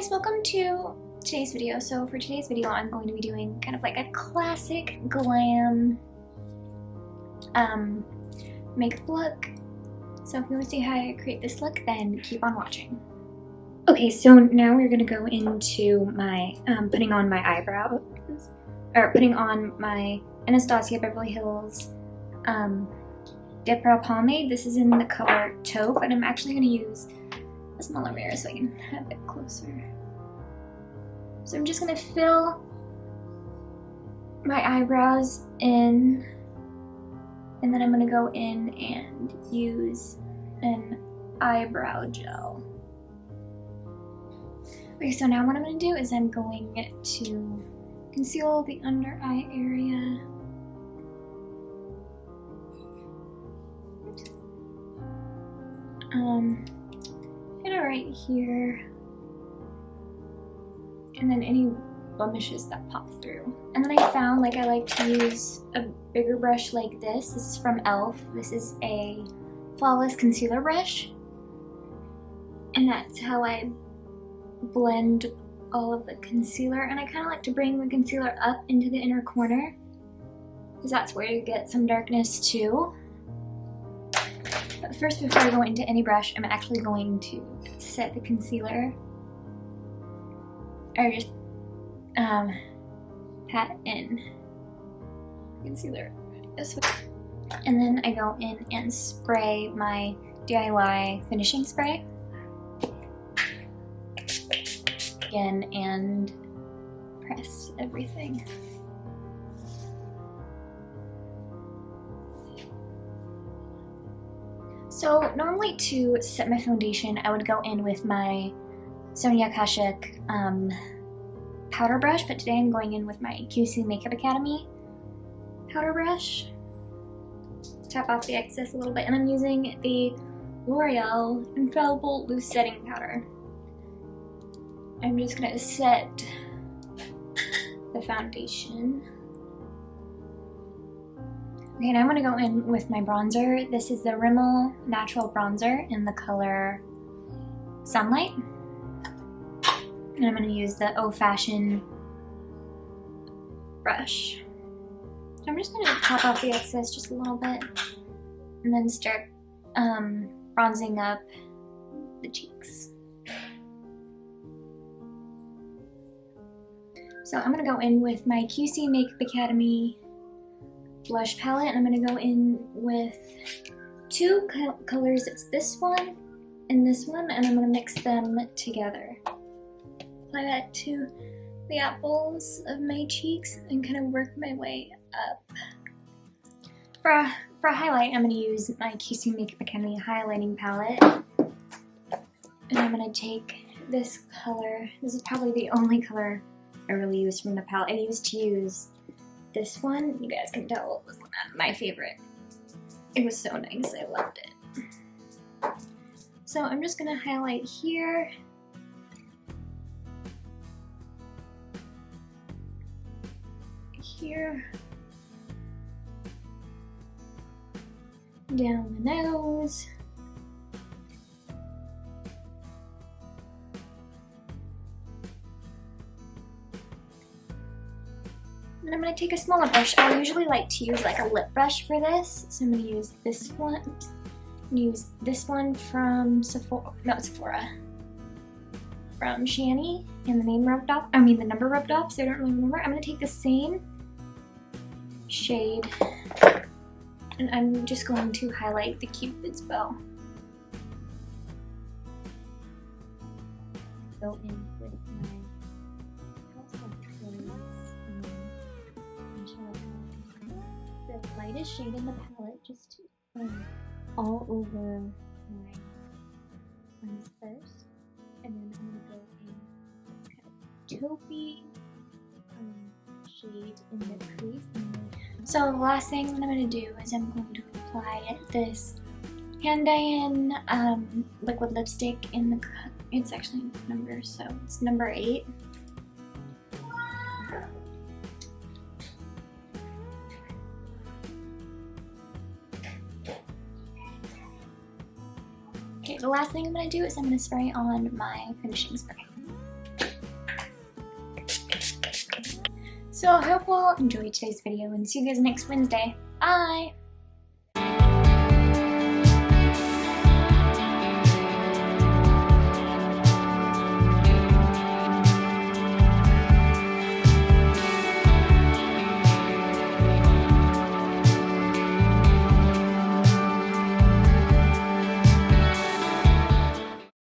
guys, welcome to today's video. So for today's video, I'm going to be doing kind of like a classic glam makeup look. So if you want to see how I create this look, then keep on watching. Okay, so now we're gonna go into my putting on my eyebrows, or putting on my Anastasia Beverly Hills Dip Brow Pomade. This is in the color Taupe, and I'm actually gonna use a smaller mirror so I can have it closer. So I'm just gonna fill my eyebrows in, and then I'm gonna go in and use an eyebrow gel. Okay, so now what I'm gonna do is I'm going to conceal the under eye area. Hit it right here, and then any blemishes that pop through. And then I found like I like to use a bigger brush like this. This is from e.l.f. This is a flawless concealer brush, and that's how I blend all of the concealer. And I kind of like to bring the concealer up into the inner corner, because that's where you get some darkness too. But first, before I go into any brush, I'm actually going to set the concealer, or just pat in concealer this way. And then I go in and spray my DIY finishing spray again and press everything. So normally to set my foundation, I would go in with my Sonia Kashuk powder brush, but today I'm going in with my QC Makeup Academy powder brush. Tap off the excess a little bit, and I'm using the L'Oreal Infallible Loose Setting Powder. I'm just gonna set the foundation. Okay, now I'm gonna go in with my bronzer. This is the Rimmel Natural Bronzer in the color Sunlight. And I'm gonna use the Old Fashioned brush. So I'm just gonna top off the excess just a little bit, and then start bronzing up the cheeks. So I'm gonna go in with my QC Makeup Academy blush palette, and I'm gonna go in with two colors. It's this one and this one, and I'm gonna mix them together. Apply that to the apples of my cheeks and kind of work my way up. For a highlight, I'm gonna use my QC Makeup Academy highlighting palette, and I'm gonna take this color. This is probably the only color I really use from the palette. I used to use this one. You guys can tell it was my favorite. It was so nice. I loved it. So I'm just gonna highlight here. Here. Down the nose. And I'm going to take a smaller brush. I usually like to use like a lip brush for this. So I'm going to use this one. Use this one from Sephora. No, Sephora. From Shani. And the name rubbed off. I mean the number rubbed off, so I don't really remember. I'm going to take the same shade, and I'm just going to highlight the Cupid's bow. Go in with my the lightest shade in the palette, just all over my eyes first, and then I'm gonna go in kind of taupey shade in the crease. So the last thing that I'm gonna do is I'm going to apply this Hand Diane liquid lipstick in the it's actually number, so it's number 8. Okay, the last thing I'm going to do is I'm going to spray on my finishing spray. So I hope you all enjoyed today's video and see you guys next Wednesday. Bye!